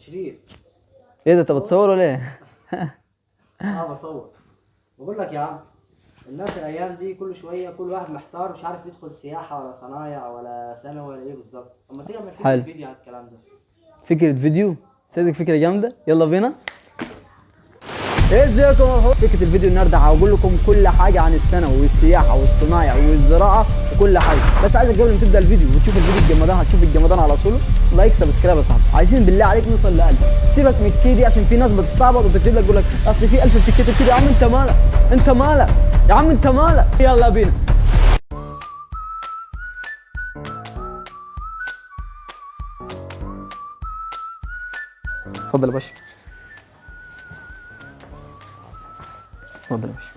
شريف. ايه ده انت بتصور ولا ايه؟ بصور. بقول لك يا عم، الناس الايام دي كل شويه كل واحد محتار مش عارف يدخل سياحه ولا صنايع ولا ثانوي ولا ايه بالظبط. طب ما تيجي نعمل حلو. فيديو عن الكلام ده. فكرة فيديو؟ صدق فكرة جامدة، يلا بينا. ايه ازيكم يا أخوة؟ فكرة الفيديو النهارده هقول لكم كل حاجة عن الثانوي والسياحة والصنايع والزراعة وكل حاجة، بس عايزك قبل ما تبدأ الفيديو وتشوف الفيديو الجمدان، هتشوف الجمدان على طول، لايك سبسكرايب يا صاحبي، عايزين بالله عليك نوصل ل 1000. سيبك من الكي دي عشان في ناس بتستعبط وتكتب لك تقول لك اصل في 1000 بتتكتب كده. يا عم انت مالك؟ انت مالك؟ يا عم انت مالك؟ يلا بينا. اتفضل يا باشا. اتفضل يا باشا.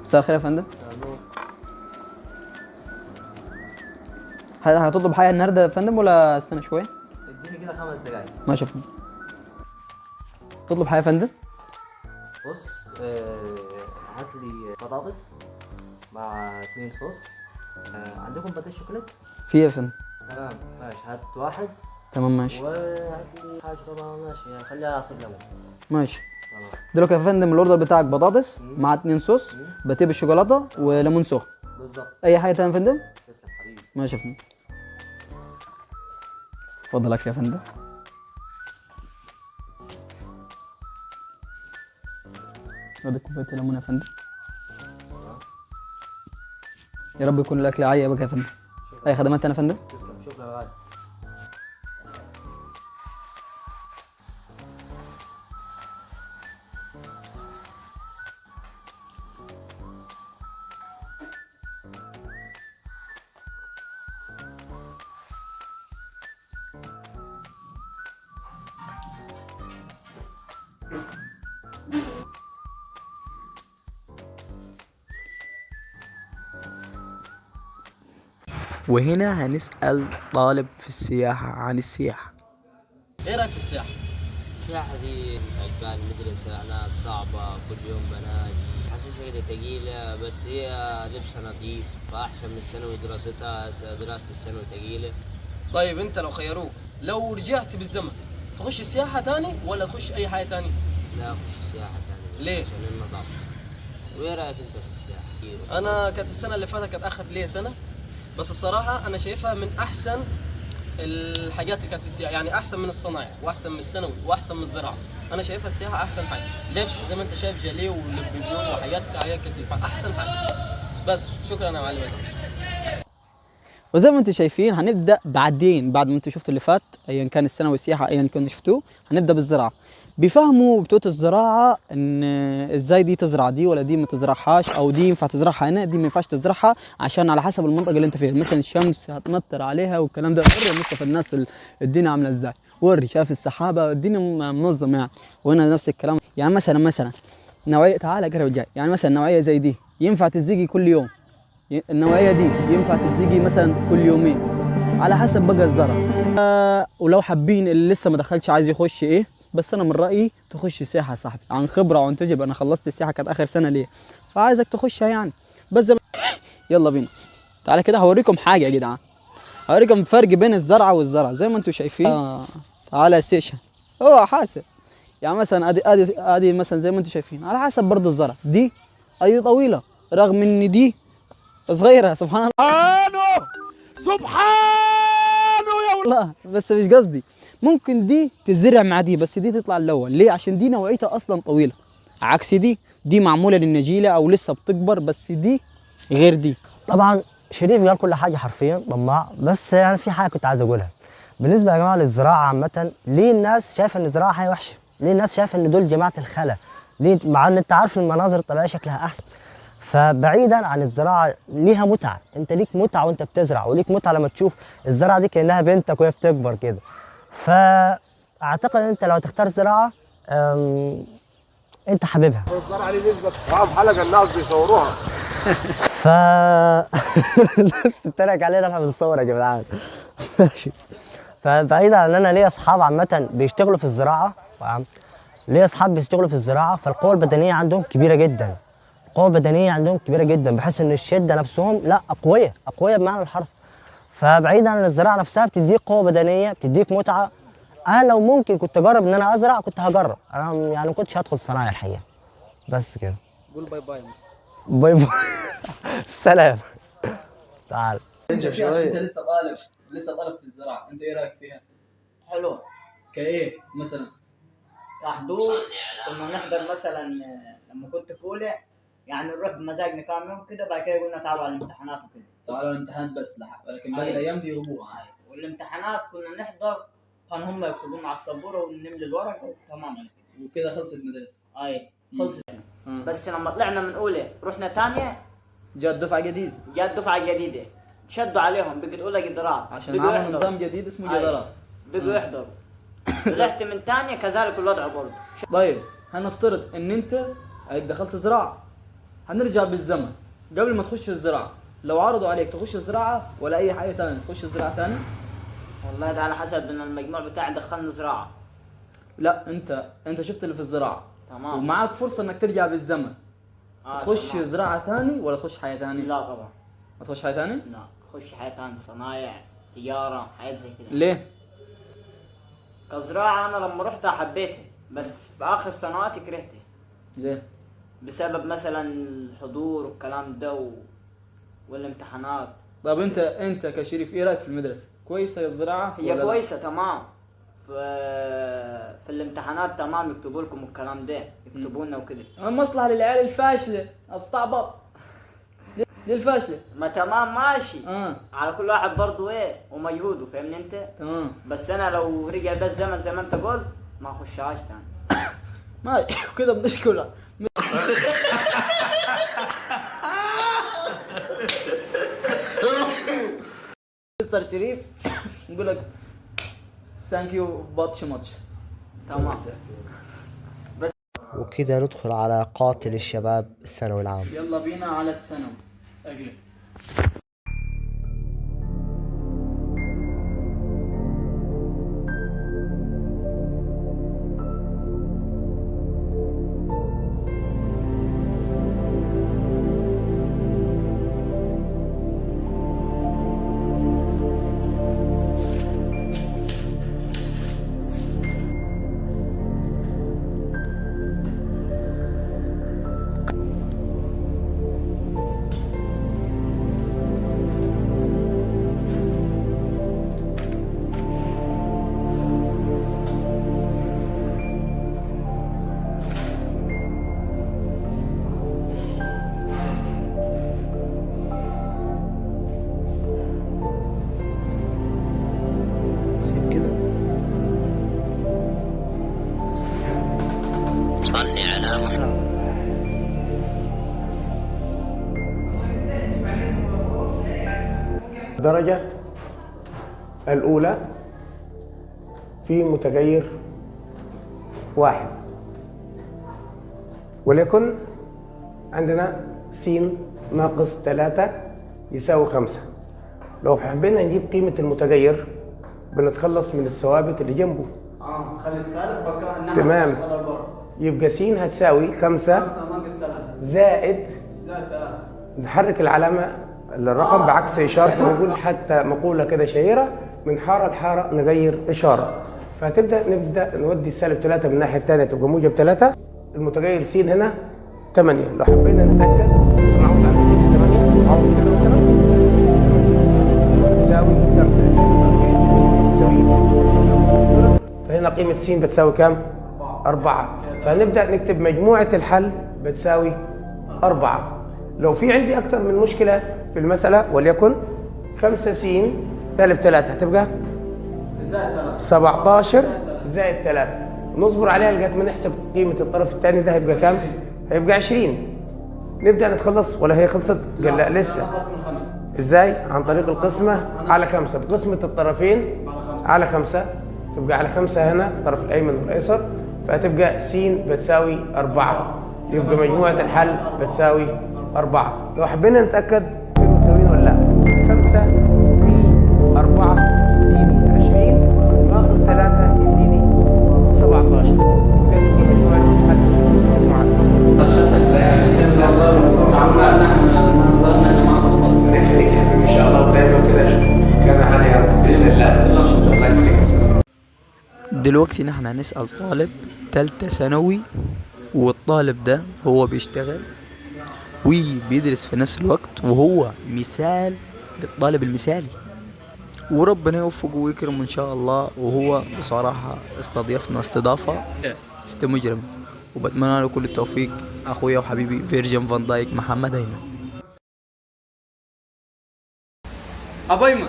مساء الخير يا فندم. هتطلب حاجة النهارده يا فندم ولا استنى شوية؟ اديني كده 5 دقايق. ماشي يا فندم. تطلب حاجة يا فندم؟ بص، هات لي بطاطس مع 2 صوص. عندكم باتيه شوكولات؟ في يا فندم. تمام ماشي، هات واحد. تمام ماشي. وهات لي حاجه طبعا ماشي، خليها عصير ليمون. ماشي. تمام. دلوقتي يا فندم الاوردر بتاعك بطاطس مع 2 صوص، باتيه بالشوكولاته وليمون سخن. بالظبط. اي حاجه تانية يا فندم؟ تسلم حبيبي. ماشي يا فندم. اتفضل اكل يا فندم. ادي كوبايه ليمون يا فندم. يا رب يكون الاكل عايبك يا فندم. اي خدمات تانية يا فندم؟ تسلم، شكرا يا غالي. وهنا هنسأل طالب في السياحة عن السياحة. ايه رايك في السياحه؟ الساحة دي مش عجباني، المدرسة هناك صعبة، كل يوم بناجي، حاسسها كده تقيلة، بس هي لبسها نظيف فأحسن من الثانوي، دراسة الثانوي تقيلة. طيب انت لو خيروك، لو رجعت بالزمن تخش سياحة تاني ولا تخش اي حاجة تاني؟ لا أخش سياحة تاني. ليه؟ عشان النظافة. وإيه رأيك أنت في السياحة؟ انا كانت السنة اللي فاتت كانت اخذ لي سنة، بس الصراحة انا شايفها من احسن الحاجات اللي كانت في السياحة، يعني احسن من الصنايع واحسن من الثانوي واحسن من الزراعة. انا شايفها السياحة احسن حاجة، لبس زي ما انت شايف جاليه ولبيبيون وحاجات كتير، احسن حاجة. بس شكرا يا معلم. وزي ما انتم شايفين هنبدا بعدين، بعد ما انتم شفتوا اللي فات ايا كان الثانوي والسياحه ايا كنتوا شفتوه، هنبدا بالزراعه. بيفهموا بتوع الزراعه ان ازاي دي تزرع دي ولا دي ما تزرعهاش، او دي ينفع تزرعها هنا دي ما ينفعش تزرعها عشان على حسب المنطقه اللي انت فيها، مثلا الشمس هتمطر عليها والكلام ده. وري يا مصطفى الناس الدنيا عامله ازاي، وري شايف السحابه الدنيا منظمه يعني. وهنا نفس الكلام، يعني مثلا نوعيه، تعالى قرب جاي، يعني مثلا نوعيه زي دي ينفع تزيقي كل يوم، النوعيه دي ينفع تزيقي مثلا كل يومين، على حسب بقى الزرع. ولو حابين اللي لسه ما دخلش عايز يخش ايه، بس انا من رايي تخش سياحه يا صاحبي، عن خبره وعن تجربه. انا خلصت السياحه كانت اخر سنه ليه، فعايزك تخشها يعني. بس يلا بينا. تعالى كده هوريكم حاجه يا جدعان، هوريكم فرق بين الزرعه والزرع زي ما انتم شايفين. تعالى سيشن هو حاسب، يعني مثلا ادي مثلا زي ما انتم شايفين، على حسب برضه الزرع. دي ادي طويله رغم ان دي صغيرة، سبحان الله. سبحانه يا والله، بس مش قصدي. ممكن دي تزرع مع دي، بس دي تطلع الاول ليه؟ عشان دي نوعيتها اصلا طويلة، عكس دي معمولة للنجيلة او لسه بتكبر، بس دي غير دي. طبعا شريف قال كل حاجه حرفيا طماع، بس يعني في حاجه كنت عايز اقولها بالنسبه يا جماعه للزراعه عامه. ليه الناس شايفه ان الزراعه حاجه وحشه؟ ليه الناس شايفه ان دول جماعه الخلا؟ ليه؟ مع ان انت عارف المناظر الطبيعيه شكلها احسن. فبعيدا عن الزراعه ليها متعه، انت ليك متعه وانت بتزرع، وليك متعه لما تشوف الزراعه دي كانها بنتك وهي بتكبر كده. فاعتقد ان انت لو تختار زراعه انت حاببها. الزرعه دي نسبه في حلقه الناس بيصوروها. ف الناس بتتريق علينا احنا بنصور يا جدعان. ماشي. فبعيدا عن ان انا ليا اصحاب عامه بيشتغلوا في الزراعه، ليا اصحاب بيشتغلوا في الزراعه، فالقوه البدنيه عندهم كبيره جدا. القوه البدنيه عندهم كبيره جدا بحيث ان الشده نفسهم لا اقوياء، اقوياء بمعنى الحرف. فبعيدا عن الزراعه نفسها بتديك قوه بدنيه، بتديك متعه. انا لو ممكن كنت اجرب ان انا ازرع كنت هجرب، انا يعني ما كنتش هدخل صناعه الحقيقه. بس كده. قول باي باي. باي باي. سلام. تعال. انت لسه طالب في الزراعه، انت ايه رايك فيها؟ حلوة كايه مثلا؟ كحضور. كنا نحضر مثلا لما كنت في أولى، يعني نروح بمزاجنا كام يوم كده، بعد كده قلنا تعالوا على الامتحانات وكده. تعالوا الامتحان بس لكن باقي الايام بيغيبوها. والامتحانات كنا نحضر، كان هم يكتبون على السبورة ونملي الورق وتمام. وكده خلصت مدرستك. خلصت. بس لما طلعنا من أولى رحنا ثانية، جات دفعه جديد جات دفعة جديدة، شدوا عليهم بقت أولى قدرات عشان عملوا نظام جديد اسمه جدارات. بقوا يحضروا. طلعت من ثانية كذلك الوضع برضه. طيب هنفترض ان انت دخلت زراعه، هنرجع بالزمن قبل ما تخش الزراعه، لو عرضوا عليك تخش الزراعه ولا اي حاجه ثانيه تخش الزراعه ثاني؟ والله ده على حسب ان المجموع بتاعي دخلني زراعة. لا انت شفت اللي في الزراعه تمام. ومعاك فرصه انك ترجع بالزمن، تخش تمام. زراعه ثاني ولا تخش حياه ثانيه؟ لا طبعا. ما تخش حياه ثانيه؟ لا، خش حياة ثانية، صنايع، تجارة، حاجات زي كده. ليه؟ كزراعة أنا لما رحتها حبيتها، بس في آخر سنواتي كرهتها. ليه؟ بسبب مثلا الحضور والكلام ده والامتحانات. طب انت كشريف ايه رايك في المدرسه؟ كويسه الزراعه؟ هي كويسة تمام. في الامتحانات تمام، يكتبوا لكم الكلام ده، يكتبوا لنا وكده. المصلحه للعيال الفاشله، استعبط. دي الفاشله. ما تمام ماشي. اه على كل واحد برضه ايه ومجهوده، فاهمني انت؟ تمام. بس انا لو رجع بس زمن زي ما انت قلت ما اخشهاش تاني. ما كده بنشكرها. مستر شريف نقول لك ثانك يو باتش ماتش. تمام. وكده ندخل على قاتل الشباب الثانوي العام. يلا بينا على الثانوي. اقلب. سيب كده. صلي على محمد. الدرجة الأولى في متغير واحد، وليكن عندنا س ناقص 3 يساوي 5. لو حبينا نجيب قيمة المتغير بنتخلص من الثوابت اللي جنبه. خلي السالب مكان النحو. تمام. يبقى س هتساوي 5 ناقص 3 زائد 3. نحرك العلامة الرقم بعكس إشارته، ونقول حتى مقولة كده شهيرة: من حارة لحارة نغير إشارة. نبدأ نودي السالب 3 من الناحية الثانية تبقى موجب 3. المتغير س هنا 8. لو حبينا نتأكد نعوض على س ب 8، نعوض كده مثلا يساوي 5 يساوي. فهنا قيمة س بتساوي كام؟ 4. فنبدأ نكتب مجموعة الحل بتساوي 4. لو في عندي أكثر من مشكلة في المسألة، وليكن 5 س سالب 3 هتبقى 17 زائد 3. نصبر عليها لغاية ما نحسب قيمة الطرف الثاني، ده هيبقى كام؟ هيبقى 20. نبدأ نتخلص ولا هي خلصت؟ قال لا لسه. ازاي؟ عن طريق القسمة على 5، بقسمة الطرفين على 5. تبقى على 5 هنا الطرف الأيمن والأيسر، فهتبقى س بتساوي 4. يبقى مجموعة الحل بتساوي 4. لو حبينا نتأكد في متساويين ولا لا، 5 في 4 يديني 20 ناقص 3 يديني 17. دلوقتي نحن هنسأل طالب تالتة ثانوي، والطالب ده هو بيشتغل وبيدرس في نفس الوقت، وهو مثال للطالب المثالي، وربنا يوفقه ويكرمه ان شاء الله. وهو بصراحة استضيفنا استضافة مجرم، وبتمنى له كل التوفيق. اخويا وحبيبي فيرجن فان دايك محمد ايمن. ابو ايمن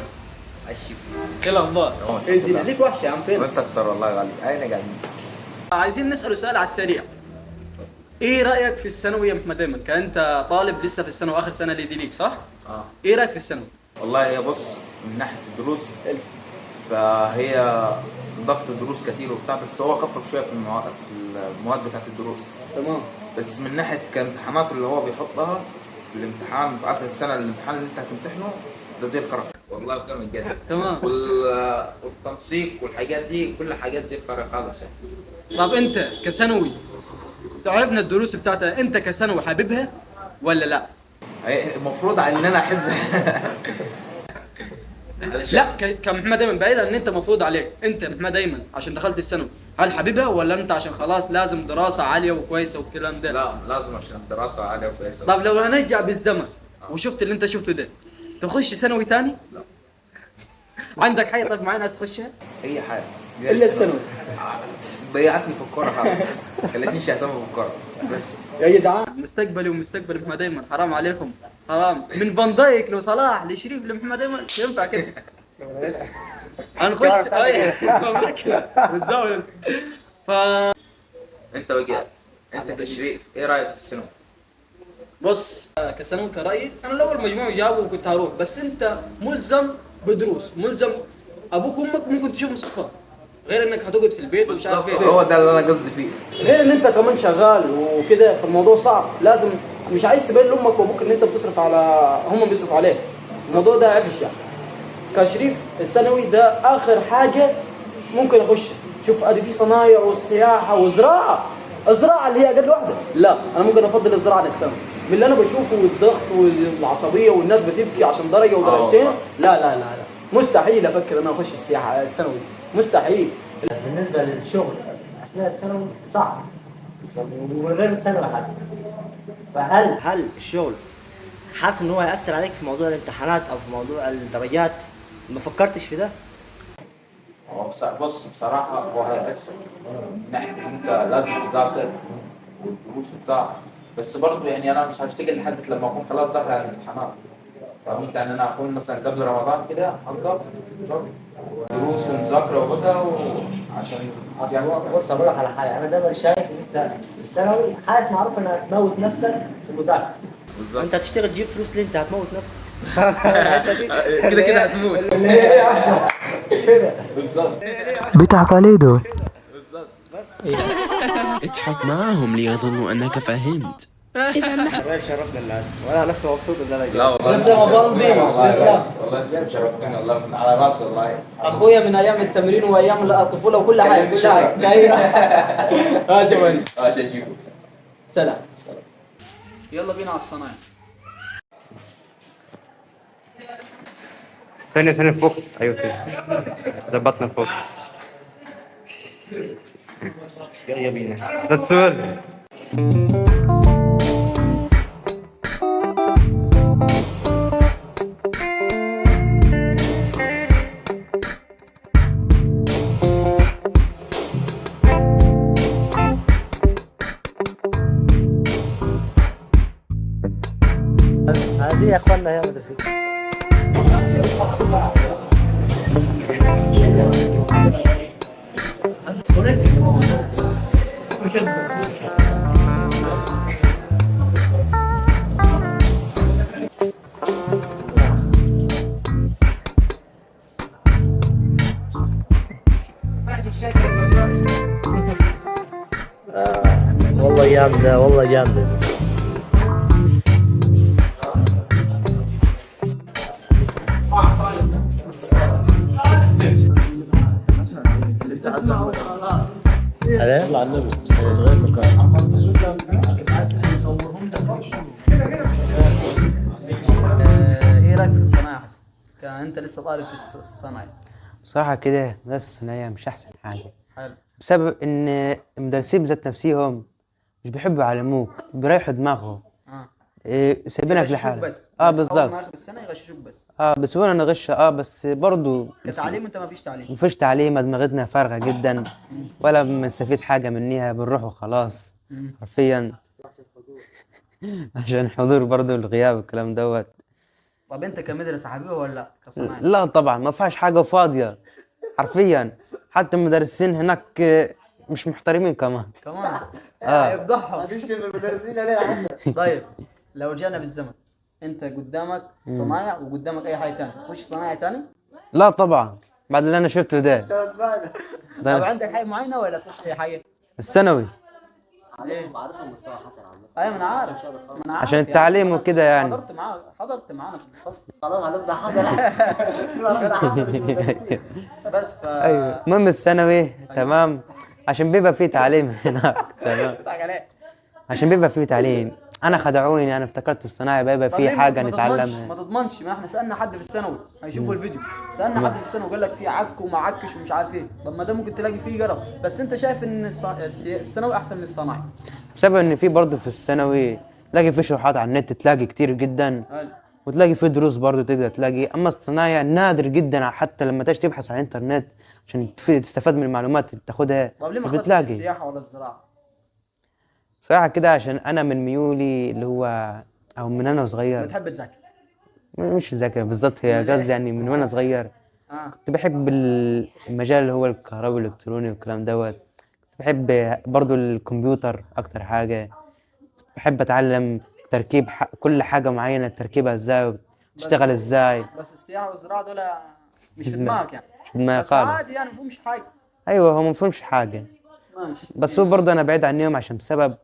الشيف ايه الاخبار؟ انت ليك وحشه يا عم، فين؟ وانت اكتر والله غالي. اين قاعدين؟ عايزين نساله سؤال على السريع. ايه رايك في الثانوي يا محمد ايمن؟ كانت طالب لسه في الثانوي واخر سنه دي ليك صح؟ ايه رايك في الثانوي؟ والله هي بص، من ناحيه الدروس فهي ضغط الدروس كتير وبتاع، بس هو خفف شويه في المواد بتاعت الدروس. تمام. بس من ناحيه كامتحانات اللي هو بيحطها في الامتحان في اخر السنه، الامتحان اللي انت هتمتحنه ده زي الخرق والله بكلمة جد. تمام. والتنسيق والحاجات دي كل حاجات زي الخرق خالص يعني. طب انت كثانوي تعرفنا الدروس بتاعتها، انت كثانوي حاببها ولا لا؟ المفروض ان انا احبها. لا كمحمد ايمن، بعيدا ان انت مفروض عليك، انت محمد ايمن عشان دخلت الثانوي هل حاببها ولا انت عشان خلاص لازم دراسه عاليه وكويسه والكلام ده؟ لا لازم عشان الدراسه عاليه وكويسه. طب لو هنرجع بالزمن وشفت اللي انت شفته ده تخش ثانوي تاني؟ لا. عندك حاجه طب معينه عايز تخشها؟ اي حاجه الا الثانوي. ضيعتني في الكوره خالص، خلتني اهتم بالكوره بس. يا جدعان مستقبلي ومستقبل محمد ايمن حرام عليكم، حرام. من فان دايك لصلاح لشريف لمحمد ايمن ينفع كده؟ هنخش بتزود. انت بقى انت كشريف ايه رايك في الثانوي؟ بص كثانوي كرأيي انا لو المجموع جابه كنت هروح، بس انت ملزم بدروس، ملزم ابوك وامك ممكن تشوف صفات غير انك هتقعد في البيت ومش عارف ايه. هو ده اللي انا قصدي فيه. غير ان انت كمان شغال وكده، فالموضوع صعب. لازم مش عايز تبين لامك وابوك ان انت بتصرف على هم بيصرفوا عليك. الموضوع ده عفش يعني. كشريف الثانوي ده اخر حاجه ممكن اخش. شوف ادي في صنايع وسياحه وزراعه، الزراعه اللي هي اقل واحده، لا انا ممكن افضل الزراعه للثانوي. من اللي انا بشوفه والضغط والعصبيه والناس بتبكي عشان درجه ودرجتين، لا لا لا لا مستحيل افكر ان انا اخش السياحه الثانوي، مستحيل. بالنسبه للشغل اثناء الثانوي صعب وغير الثانوي حتى. هل الشغل حاسس ان هو هيأثر عليك في موضوع الامتحانات او في موضوع الدرجات؟ ما فكرتش في ده؟ هو بص بصراحه هو هيأثر من ناحيه ان انت لازم تذاكر والدروس وبتاع، بس برضه يعني انا مش هشتغل لحد لما اكون خلاص داخل على الامتحانات. فهمت يعني انا اكون مثلا قبل رمضان كده هنقف دروس ومذاكره وكده عشان بص اقول لك على حاجه، انا دايما شايف ان انت الثانوي حاسس معروف انك هتموت نفسك في المذاكره. بالظبط. انت هتشتغل تجيب فلوس ليه؟ انت هتموت نفسك. كده كده هتموت. كده بالظبط. بيضحكوا عليه دول. بالظبط. اضحك معاهم ليظنوا انك فهمت. والله شرفنا اللي وانا لسه مبسوط ان انا جاي. لا والله لسه مبلضي. والله انت شرفتني والله من على راسي والله. اخويا من ايام التمرين وايام الطفوله وكل حاجه. شباب شايفه. سلام. يلا بينا على الصنايع. ثانية فوكس. ايوه كده ظبطنا فوكس. يلا بينا. That's all. هذه يا اخواننا هي مدرسة. والله جامدة والله جامدة. يطلع النبي تغير مكان. ايه رايك في الصناعه حسن؟ انت لسه طالب في الصناعه. بصراحة كده بس الصناعية مش أحسن حاجة، حلو. بسبب ان المدرسين ذات نفسهم مش بيحبوا يعلموك، بيريحوا دماغهم. سايبينك يغششوك لحالك. بس. اه اول بالظبط. ما اخر السنه يغششوك بس. بيسيبونا نغش، بس برضو كتعليم انت ما فيش تعليم. مفيش تعليم، دماغتنا فارغة جدا ولا بنستفيد حاجة منيها، بنروح وخلاص حرفيا. عشان حضور برضو الغياب والكلام دوت. طب انت كمدرسه حبيبه ولا كصناعي؟ لا طبعا ما فيهاش حاجة فاضية حرفيا. حتى المدرسين هناك مش محترمين كمان. كمان هيفضحهم. هتشتم المدرسين ليه يا حسن؟ طيب لو جانا بالزمن، انت قدامك صنايع وقدامك اي حاجه تاني، تخش صنايعي تاني؟ لا طبعا بعد اللي انا شفته ده. طب عندك حاجه معينه ولا تخش اي حاجه؟ الثانوي. ليه؟ بعرفها مستوى حسن عامة. ايوه ما انا عارف. عشان التعليم وكده يعني. حضرت معانا في الفصل. خلاص هنفضح حسن. هنفضح حسن مش المدرسين. بس ايوه المهم الثانوي تمام، عشان بيبقى فيه تعليم هناك. تمام. عشان بيبقى فيه تعليم. انا خدعوني، انا افتكرت الصناعي بيبقى فيه حاجه نتعلمها. ما تضمنش، ما احنا سالنا حد في الثانوي هيشوفوا الفيديو، سالنا حد في الثانوي وقال لك في عك وما عكش ومش عارف ايه. طب ما ده ممكن تلاقي فيه جرب، بس انت شايف ان الثانوي احسن من الصناعي بسبب ان في برضه في الثانوي تلاقي في شروحات على النت، تلاقي كتير جدا. حلو. وتلاقي في دروس برضه تقدر تلاقي. اما الصنايع نادر جدا، حتى لما تيجي تبحث على الانترنت عشان تستفاد من المعلومات اللي بتاخدها طب ليه ما مش اخترتش بتلاقي. السياحه ولا الزراعه؟ صراحه كده عشان انا من ميولي اللي هو، او من انا صغير بتحب تذاكر؟ مش ذاكر بالظبط، هي قصدي يعني من وانا صغير كنت بحب المجال اللي هو الكهرباء والالكتروني والكلام دوت. كنت بحب برضو الكمبيوتر اكتر حاجه. بحب اتعلم تركيب كل حاجه معينه تركيبها ازاي وتشتغل ازاي. بس السياحه والزراعه دول مش في دماغك يعني؟ مش في دماغي بس خالص. عادي يعني مفهومش حاجه. ايوه هو مفهومش حاجه، ماشي. بس هو برضو انا بعيد عنهم عشان بسبب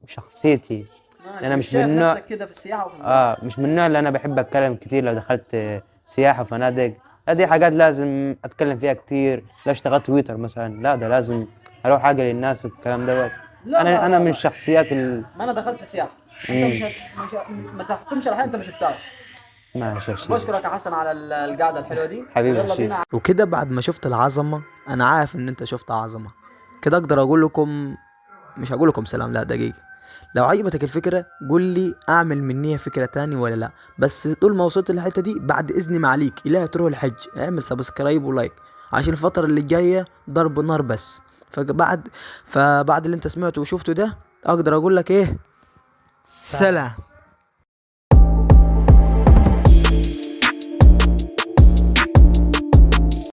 شخصيتي. ماشي. انا مش مش شايف من النوع نفسك كده في السياحه وفي الزراعه؟ مش من النوع اللي انا بحب اتكلم كتير. لو دخلت سياحه وفنادق، لا دي حاجات لازم اتكلم فيها كتير. لا اشتغلت تويتر مثلا، لا ده لازم اروح حاجه للناس والكلام دوت. انا من الشخصيات ما انا دخلت سياحه، انت مش ما تحكمش على حاجه انت ما شفتهاش. ماشي يا شيخ. بشكرك يا حسن على القعده الحلوه دي. حبيبي يا يلا شيخ. بينا. وكده بعد ما شفت العظمة، أنا عارف إن أنت شفت عظمة كده، أقدر أقول لكم، مش هقول لكم سلام، لا دقيقة. لو عجبتك الفكرة قول لي أعمل منيها فكرة تاني ولا لا، بس طول ما وصلت للحتة دي بعد إذني معليك إلى تروح الحج اعمل سبسكرايب ولايك، عشان الفترة اللي جاية ضرب نار بس. فبعد اللي أنت سمعته وشفته ده أقدر أقول لك إيه، سلام.